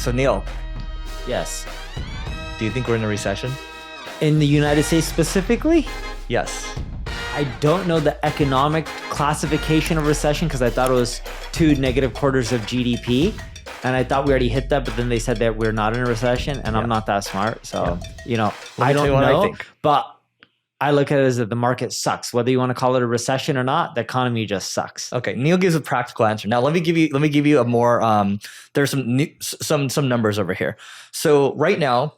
So Neil, Yes. do you think we're in a recession? In the United States specifically, Yes. I don't know the economic classification of recession because I thought it was 2 negative quarters of GDP. And I thought we already hit that, but then they said that we're not in a recession, and I'm not that smart. So, Let me I tell you don't what I know. think. But I look at it as that the market sucks. Whether you want to call it a recession or not, the economy just sucks. Okay, Neil gives a practical answer. Now let me give you a more there's some numbers over here. So right now,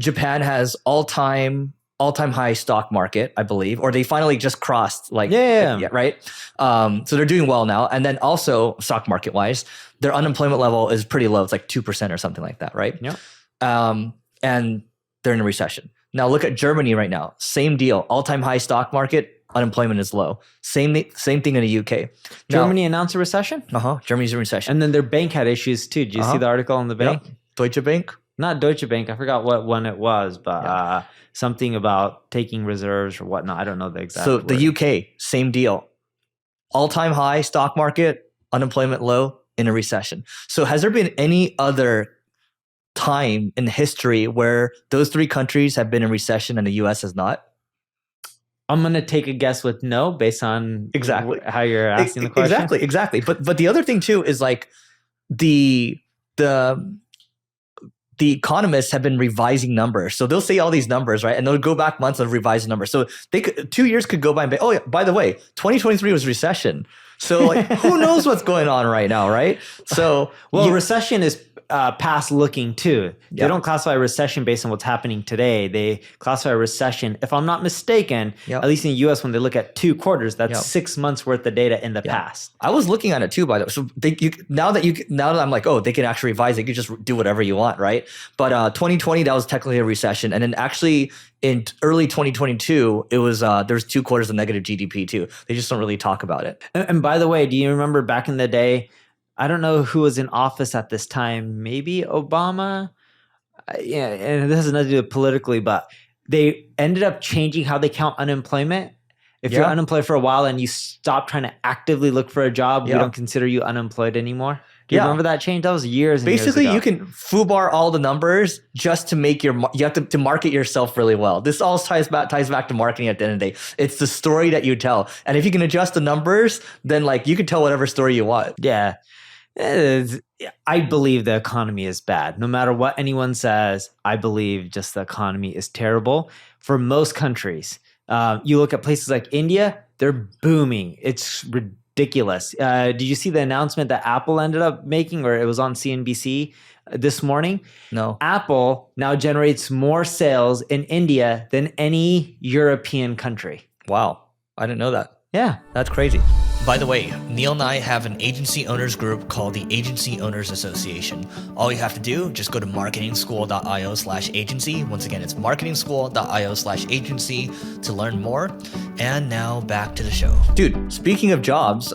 Japan has all-time high stock market, I believe, or they finally just crossed Yeah. right? So they're doing well now. And then also stock market wise, their unemployment level is pretty low. It's like 2% or something like that, right? Yeah. And they're in a recession. Now look at Germany right now. Same deal. All-time high stock market, unemployment is low. Same thing in the UK. Germany announced a recession? Germany's in recession. And then their bank had issues too. Did you see the article on the bank? Yep. Deutsche Bank? Not Deutsche Bank. I forgot what one it was, but something about taking reserves or whatnot. I don't know the exact word. The UK, same deal. All-time high stock market, unemployment low, in a recession. So has there been any other time in history where those three countries have been in recession and the US has not? I'm going to take a guess with no based on how you're asking the question. Exactly. But the other thing too is like the economists have been revising numbers. So they'll say all these numbers, right? And they'll go back months and revise the numbers. So 2 years could go by and be, oh yeah, by the way, 2023 was recession. So like, who knows what's going on right now, right? So recession is past looking too. They don't classify recession based on what's happening today. They classify recession, if I'm not mistaken, at least in the US, when they look at 2 quarters, that's 6 months worth of data in the past. I was looking at it too, by the way. So now that I'm like, oh, they can actually revise. They can just do whatever you want, right? But 2020, that was technically a recession, and then actually in early 2022, it was there's 2 quarters of negative GDP too. They just don't really talk about it. And by the way, do you remember back in the day? I don't know who was in office at this time. Maybe Obama. Yeah, and this has nothing to do with politically, but they ended up changing how they count unemployment. If you're unemployed for a while and you stop trying to actively look for a job, we don't consider you unemployed anymore. Do you remember that change? That was years and Basically, years ago. you can foobar all the numbers just to make you have to market yourself really well. This all ties back to marketing at the end of the day. It's the story that you tell. And if you can adjust the numbers, then like you can tell whatever story you want. Yeah. I believe the economy is bad. No matter what anyone says, I believe just the economy is terrible for most countries. You look at places like India, they're booming. It's ridiculous. Did you see the announcement that Apple ended up making, or it was on CNBC this morning? No. Apple now generates more sales in India than any European country. Wow. I didn't know that. Yeah. That's crazy. By the way, Neil and I have an agency owners group called the Agency Owners Association. All you have to do, just go to marketingschool.io/agency. Once again, it's marketingschool.io/agency to learn more. And now back to the show. Dude, speaking of jobs,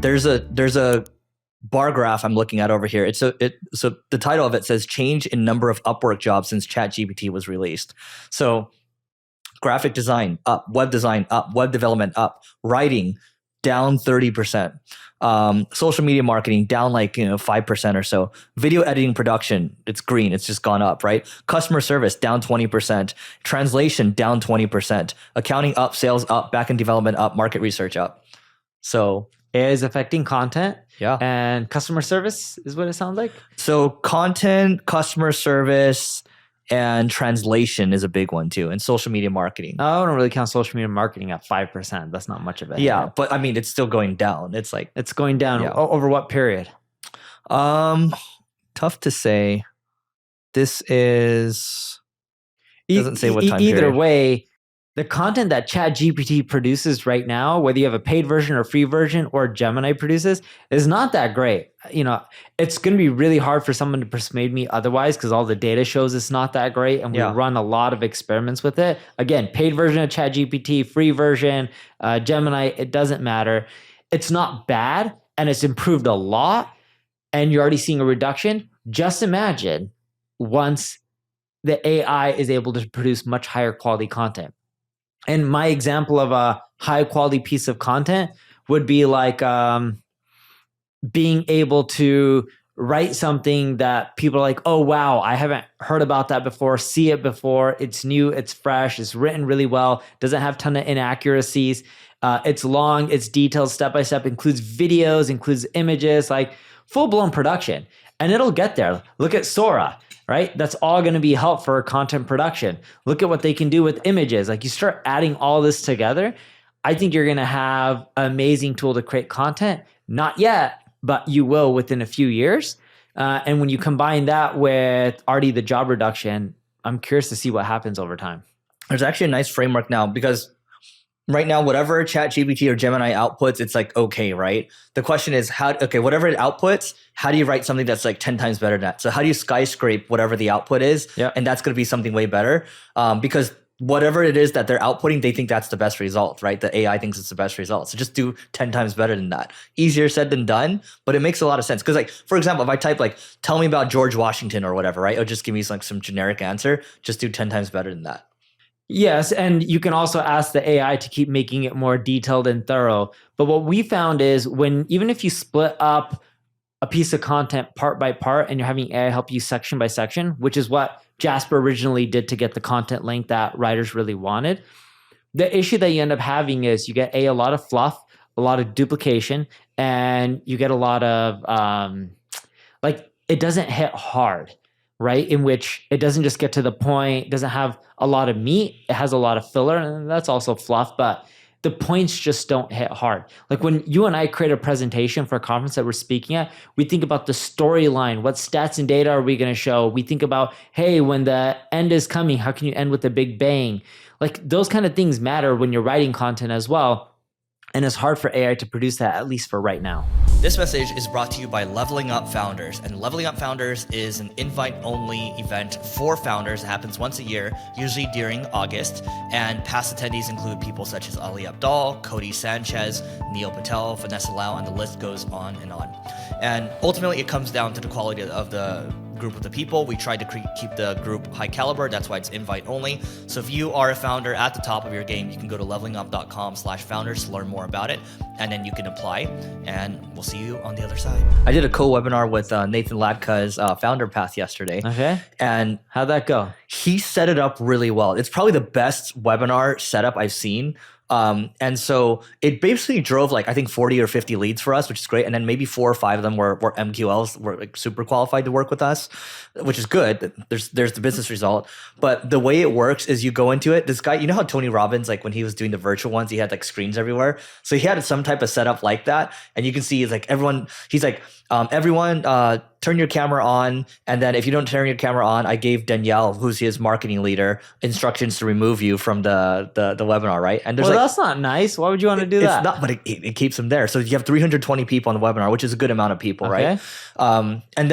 there's a bar graph I'm looking at over here. So the title of it says change in number of Upwork jobs since ChatGPT was released. So graphic design up, web design up, web development up, writing down 30%. Social media marketing down 5% or so. Video editing production, it's green, it's just gone up, right? Customer service down 20%. Translation down 20%. Accounting up, sales up, backend development up, market research up. So AI is affecting content. Yeah. And customer service is what it sounds like. So content, customer service, and translation is a big one too, and social media marketing. I don't really count social media marketing at 5%. That's not much of it. Yeah, but I mean, it's still going down. It's going down over what period? Tough to say. This doesn't say what time Either period. way, the content that ChatGPT produces right now, whether you have a paid version or free version or Gemini produces, is not that great. It's going to be really hard for someone to persuade me otherwise because all the data shows it's not that great, and we run a lot of experiments with it. Again, paid version of ChatGPT, free version, Gemini, it doesn't matter. It's not bad, and it's improved a lot, and you're already seeing a reduction. Just imagine once the AI is able to produce much higher quality content. And my example of a high quality piece of content would be like being able to write something that people are like, oh, wow, I haven't heard about that before, see it before. It's new, it's fresh, it's written really well, doesn't have a ton of inaccuracies. It's long, it's detailed, step by step, includes videos, includes images, like full blown production. And it'll get there. Look at Sora, right? That's all going to be help for content production. Look at what they can do with images. Like you start adding all this together, I think you're going to have an amazing tool to create content. Not yet, but you will within a few years. And when you combine that with already the job reduction, I'm curious to see what happens over time. There's actually a nice framework now because right now, whatever ChatGPT or Gemini outputs, it's like, okay, right? The question is whatever it outputs, how do you write something that's like 10 times better than that? So how do you skyscrape whatever the output is? Yeah. And that's going to be something way better because whatever it is that they're outputting, they think that's the best result, right? The AI thinks it's the best result. So just do 10 times better than that. Easier said than done, but it makes a lot of sense. Because like, for example, if I type like, tell me about George Washington or whatever, right? It'll just give me like some generic answer. Just do 10 times better than that. Yes, and you can also ask the AI to keep making it more detailed and thorough. But what we found is even if you split up a piece of content part by part and you're having AI help you section by section, which is what Jasper originally did to get the content length that writers really wanted, the issue that you end up having is you get a lot of fluff, a lot of duplication, and you get a lot of it doesn't hit hard, right? In which it doesn't just get to the point, doesn't have a lot of meat, it has a lot of filler, and that's also fluff, but the points just don't hit hard. Like when you and I create a presentation for a conference that we're speaking at, we think about the storyline. What stats and data are we going to show? We think about, hey, when the end is coming, how can you end with a big bang? Like those kind of things matter when you're writing content as well. And it's hard for AI to produce that, at least for right now. This message is brought to you by Leveling Up Founders. And Leveling Up Founders is an invite-only event for founders. It happens once a year, usually during August. And past attendees include people such as Ali Abdal, Cody Sanchez, Neil Patel, Vanessa Lau, and the list goes on and on. And ultimately, it comes down to the quality of the group of the people. We tried to keep the group high caliber. That's why it's invite only. So if you are a founder at the top of your game, you can go to levelingup.com/founders to learn more about it. And then you can apply and we'll see you on the other side. I did a co-webinar with Nathan Latka's Founder Path yesterday. Okay. And how'd that go? He set it up really well. It's probably the best webinar setup I've seen. And so it basically drove like, I think 40 or 50 leads for us, which is great. And then maybe 4 or 5 of them were MQLs, were like super qualified to work with us, which is good. There's the business result. But the way it works is you go into it. This guy, you know how Tony Robbins, like when he was doing the virtual ones, he had like screens everywhere. So he had some type of setup like that. And you can see like he's like, everyone, turn your camera on. And then if you don't turn your camera on, I gave Danielle, who's his marketing leader, instructions to remove you from the webinar, right? And there's that's not nice. Why would you want to do that? It's not, but it keeps them there. So you have 320 people on the webinar, which is a good amount of people, okay. Right? And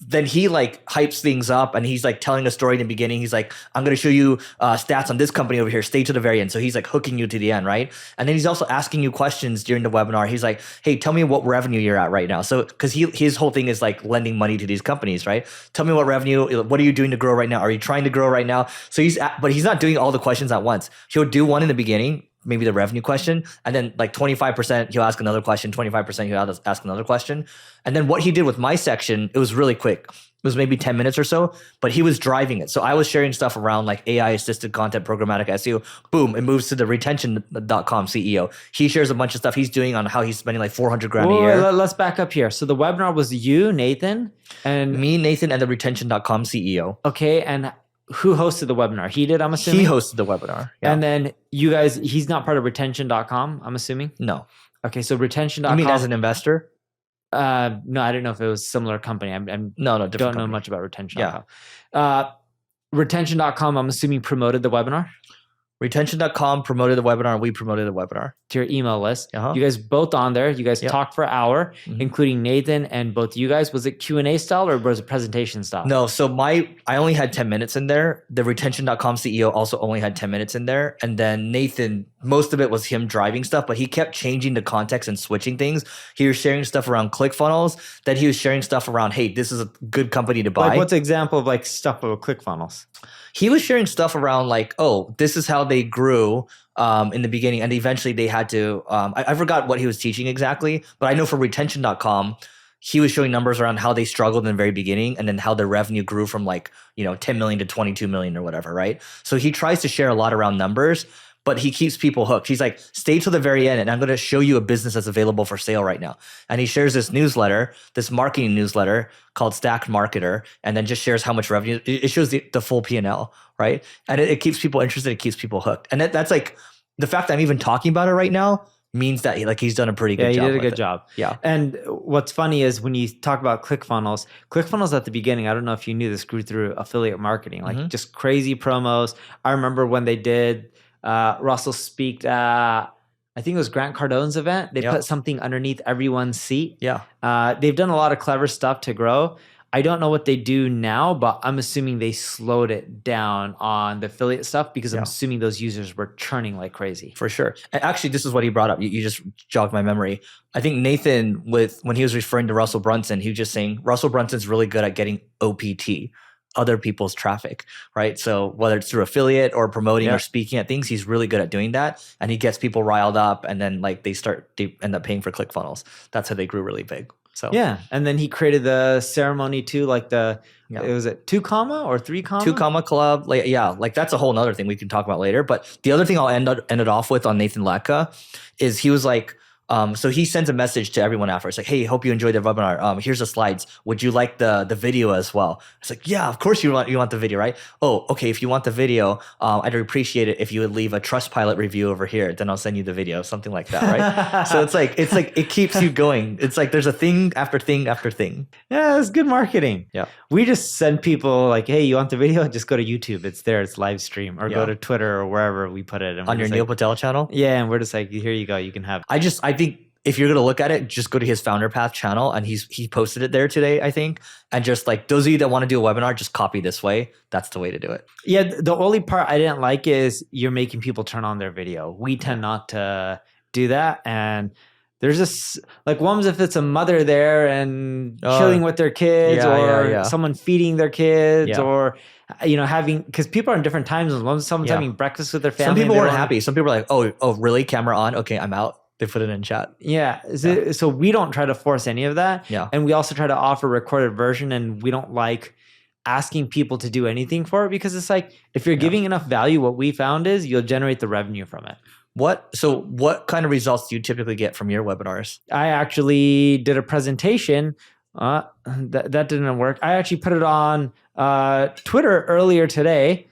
then he like hypes things up and he's like telling a story in the beginning. He's like, I'm going to show you stats on this company over here. Stay to the very end. So he's like hooking you to the end, right? And then he's also asking you questions during the webinar. He's like, hey, tell me what revenue you're at right now. So because his whole thing is like lending money to these companies, right? Tell me what revenue, what are you doing to grow right now? Are you trying to grow right now? So but he's not doing all the questions at once. He'll do one in the beginning, maybe the revenue question, and then like 25% he'll ask another question, 25% he'll ask another question. And then what he did with my section, it was really quick. It was maybe 10 minutes or so, but he was driving it. So I was sharing stuff around like AI assisted content, programmatic SEO. Boom, it moves to the retention.com CEO. He shares a bunch of stuff he's doing on how he's spending like 400 grand a year. Let's back up here. So the webinar was you, Nathan, and me, Nathan, and the retention.com CEO. Okay, and who hosted the webinar? He did, I'm assuming? He hosted the webinar. Yeah. And then you guys, he's not part of retention.com, I'm assuming? No. Okay, so retention.com. You mean as an investor? No, I didn't know if it was a similar company. No, don't know much about retention.com. Yeah. Retention.com, I'm assuming, promoted the webinar? Retention.com promoted the webinar and we promoted the webinar. To your email list. Uh-huh. You guys both on there. You guys Yep. talked for an hour, including Nathan and both you guys. Was it Q&A style or was it presentation style? No, so I only had 10 minutes in there. The retention.com CEO also only had 10 minutes in there. And then Nathan, most of it was him driving stuff, but he kept changing the context and switching things. He was sharing stuff around ClickFunnels. Then he was sharing stuff around, hey, this is a good company to buy. Like what's an example of like stuff with ClickFunnels? He was sharing stuff around like, oh, this is how they grew in the beginning. And eventually they had to, I forgot what he was teaching exactly, but I know for retention.com, he was showing numbers around how they struggled in the very beginning and then how their revenue grew from like, 10 million to 22 million or whatever, right? So he tries to share a lot around numbers, but he keeps people hooked. He's like, stay till the very end and I'm going to show you a business that's available for sale right now. And he shares this newsletter, this marketing newsletter called Stacked Marketer, and then just shares how much revenue. It shows the full P&L, right? And it keeps people interested. It keeps people hooked. And that's like the fact that I'm even talking about it right now means that he's done a pretty good job. Yeah, he did a good job. Yeah. And what's funny is when you talk about ClickFunnels at the beginning, I don't know if you knew this, grew through affiliate marketing, like just crazy promos. I remember when they did Russell speak at, I think it was Grant Cardone's event. They put something underneath everyone's seat. Yeah. They've done a lot of clever stuff to grow. I don't know what they do now, but I'm assuming they slowed it down on the affiliate stuff because I'm assuming those users were churning like crazy. For sure. And actually, this is what he brought up. You just jogged my memory. I think Nathan, when he was referring to Russell Brunson, he was just saying Russell Brunson's really good at getting OPT, other people's traffic, right? So whether it's through affiliate or promoting or speaking at things, he's really good at doing that. And he gets people riled up and then like they end up paying for ClickFunnels. That's how they grew really big. So yeah, and then he created the ceremony too, like was it 2 comma or 3 comma? 2 comma club, like that's a whole nother thing we can talk about later. But the other thing I'll end it off with on Nathan Latka is he was like, so he sends a message to everyone after. It's like, hey, hope you enjoyed the webinar. Here's the slides. Would you like the video as well? It's like, yeah, of course you want the video, right? Oh, okay. If you want the video, I'd appreciate it if you would leave a Trustpilot review over here. Then I'll send you the video, something like that, right? So it's like it keeps you going. It's like there's a thing after thing after thing. Yeah, it's good marketing. Yeah, we just send people like, hey, you want the video? Just go to YouTube. It's there. It's live stream, or go to Twitter or wherever we put it. And on your Neil Patel channel. Yeah, and we're just like, here you go. You can have it. I think if you're going to look at it, just go to his Founder Path channel and he posted it there today, I think. And just like those of you that want to do a webinar, just copy this way. That's the way to do it. Yeah. The only part I didn't like is you're making people turn on their video. We tend not to do that. And there's this like ones if it's a mother there and chilling with their kids or someone feeding their kids or having, because people are in different time zones. Someone's having breakfast with their family. Some people weren't happy. Some people are like, oh, really? Camera on? Okay, I'm out. They put it in chat. Yeah. So we don't try to force any of that. Yeah. And we also try to offer a recorded version, and we don't like asking people to do anything for it because it's like, if you're giving enough value, what we found is you'll generate the revenue from it. So what kind of results do you typically get from your webinars? I actually did a presentation. That didn't work. I actually put it on Twitter earlier today.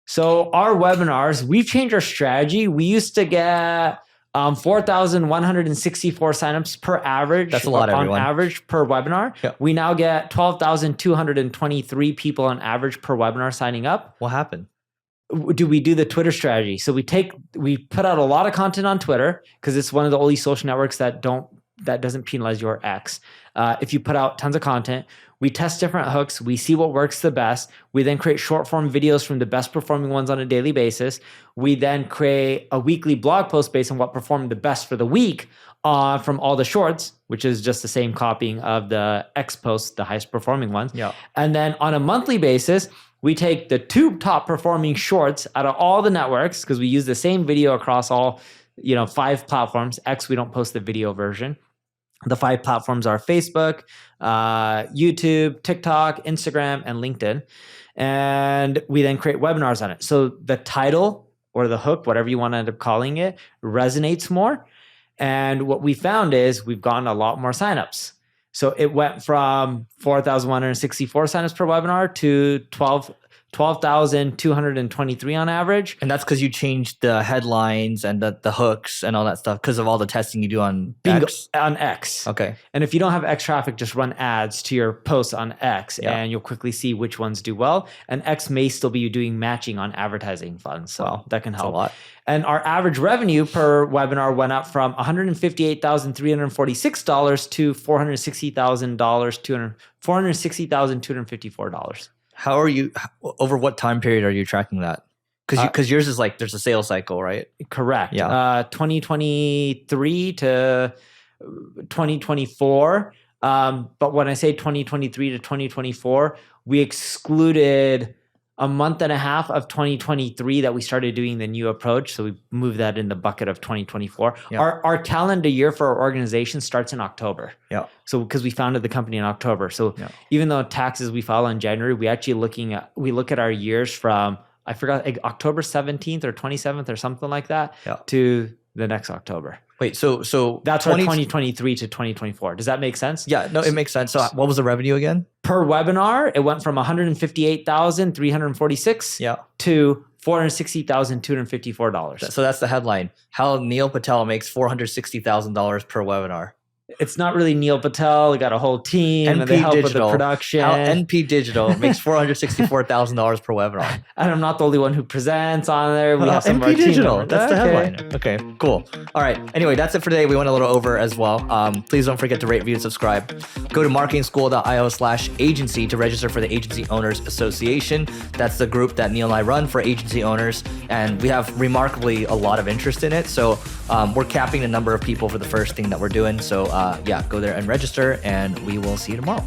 So our webinars, we've changed our strategy. We used to get 4,164 signups per average. That's a lot, everyone. On average per webinar. Yep. We now get 12,223 people on average per webinar signing up. What happened? We do the Twitter strategy. So we put out a lot of content on Twitter because it's one of the only social networks that doesn't penalize your X. If you put out tons of content, we test different hooks. We see what works the best. We then create short form videos from the best performing ones on a daily basis. We then create a weekly blog post based on what performed the best for the week from all the shorts, which is just the same copying of the X posts, the highest performing ones. Yeah. And then on a monthly basis, we take the 2 top performing shorts out of all the networks because we use the same video across all 5 platforms. X, we don't post the video version. The 5 platforms are Facebook, YouTube, TikTok, Instagram, and LinkedIn. And we then create webinars on it. So the title or the hook, whatever you want to end up calling it, resonates more. And what we found is we've gotten a lot more signups. So it went from 4,164 signups per webinar to 12,223 on average. And that's because you changed the headlines and the hooks and all that stuff because of all the testing you do on X? On X. Okay. And if you don't have X traffic, just run ads to your posts on X and you'll quickly see which ones do well. And X may still be doing matching on advertising funds. So that can help. That's a lot. And our average revenue per webinar went up from $158,346 to $460,254. How are you, over what time period are you tracking that? Because yours is like, there's a sales cycle, right? Correct. Yeah. 2023 to 2024. But when I say 2023 to 2024, we excluded a month and a half of 2023 that we started doing the new approach. So we moved that in the bucket of 2024. Yeah. Our calendar year for our organization starts in October. Yeah. So because we founded the company in October. So Yeah. even though taxes we file in January, we look at our years from, I forgot, like October 17th or 27th or something like that to the next October. Wait, so that's our 2023 to 2024. Does that make sense? Yeah, no, it makes sense. So what was the revenue again? Per webinar, it went from 158,346 to $460,254. So that's the headline. How Neil Patel makes $460,000 per webinar. It's not really Neil Patel. We got a whole team and they help with the production. How NP Digital makes $464,000 per webinar. And I'm not the only one who presents on there. We have some NP of our Digital. team. That's the headline. Okay, cool. All right. Anyway, that's it for today. We went a little over as well. Please don't forget to rate, review, and subscribe. Go to marketingschool.io/agency to register for the Agency Owners Association. That's the group that Neil and I run for agency owners. And we have remarkably a lot of interest in it. So we're capping the number of people for the first thing that we're doing. So go there and register, and we will see you tomorrow.